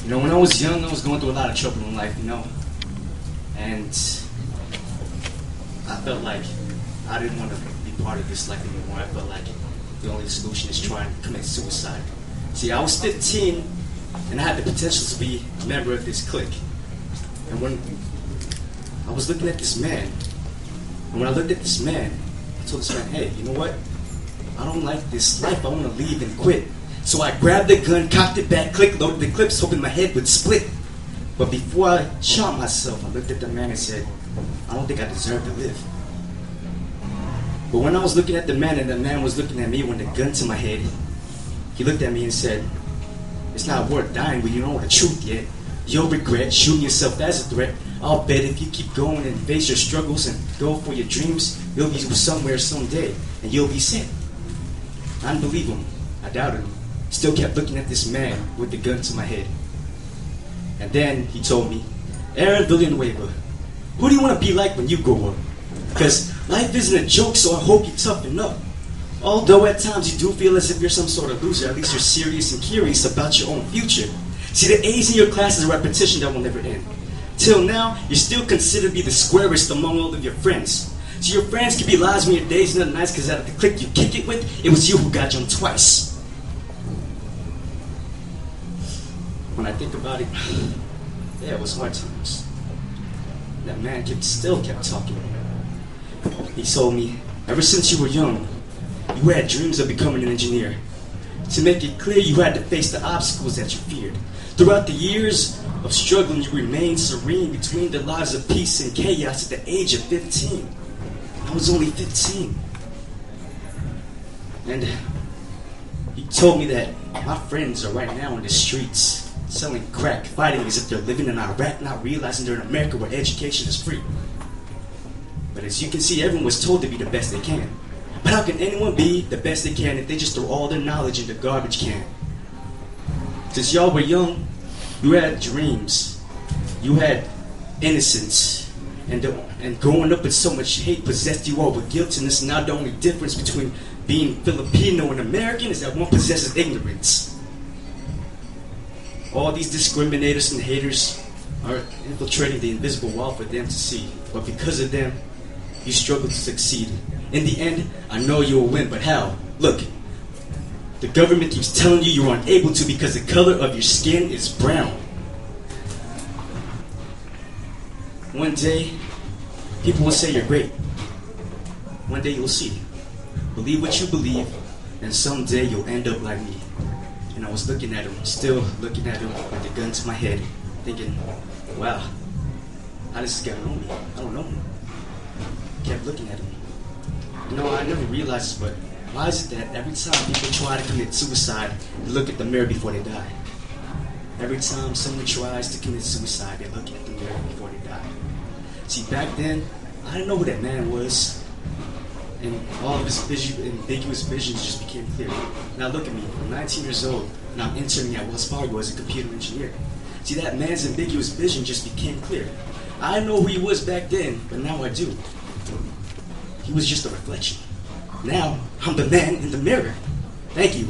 You know, when I was young, I was going through a lot of trouble in life, you know. And I felt like I didn't want to be part of this life anymore. I felt like the only solution is trying to commit suicide. See, I was 15, and I had the potential to be a member of this clique. And when I was looking at this man, I told this man, hey, you know what? I don't like this life. I want to leave and quit. So I grabbed the gun, cocked it back, loaded the clips, hoping my head would split. But before I shot myself, I looked at the man and said, I don't think I deserve to live. But when I was looking at the man and the man was looking at me with the gun to my head, he looked at me and said, it's not worth dying when you don't know the truth yet. You'll regret shooting yourself as a threat. I'll bet if you keep going and face your struggles and go for your dreams, you'll be somewhere someday and you'll be set. I didn't believe him. I doubted him. Still kept looking at this man with the gun to my head. And then he told me, Aaron.wmv, who do you want to be like when you grow up? Because life isn't a joke, so I hope you toughen up. Although at times you do feel as if you're some sort of loser, at least you're serious and curious about your own future. See, the A's in your class is a repetition that will never end. Till now, you're still considered to be the squarest among all of your friends. So your friends can be lies when your day's not nice, because out of the clique you kick it with, it was you who got jumped twice. When I think about it, yeah, it was hard times. That man still kept talking. He told me, ever since you were young, you had dreams of becoming an engineer. To make it clear, you had to face the obstacles that you feared. Throughout the years of struggling, you remained serene between the lives of peace and chaos at the age of 15. I was only 15. And he told me that my friends are right now in the streets, selling crack, fighting as if they're living in Iraq, not realizing they're in America where education is free. But as you can see, everyone was told to be the best they can. But how can anyone be the best they can if they just throw all their knowledge in the garbage can? Since y'all were young, you had dreams, you had innocence, and growing up with so much hate possessed you all with guiltiness. Now the only difference between being Filipino and American is that one possesses ignorance. All these discriminators and haters are infiltrating the invisible wall for them to see. But because of them, you struggle to succeed. In the end, I know you will win, but how? Look, the government keeps telling you you're unable to because the color of your skin is brown. One day, people will say you're great. One day you'll see. Believe what you believe, and someday you'll end up like me. And I was looking at him, still looking at him with the gun to my head, thinking, wow, how does this guy know me? I don't know him. Kept looking at him. You know, I never realized this, but why is it that every time people try to commit suicide, they look at the mirror before they die? Every time someone tries to commit suicide, they look at the mirror before they die. See, back then, I didn't know who that man was, and all of his ambiguous visions just became clear. Now look at me, I'm 19 years old, and I'm interning at Wells Fargo as a computer engineer. See, that man's ambiguous vision just became clear. I didn't know who he was back then, but now I do. He was just a reflection. Now, I'm the man in the mirror. Thank you.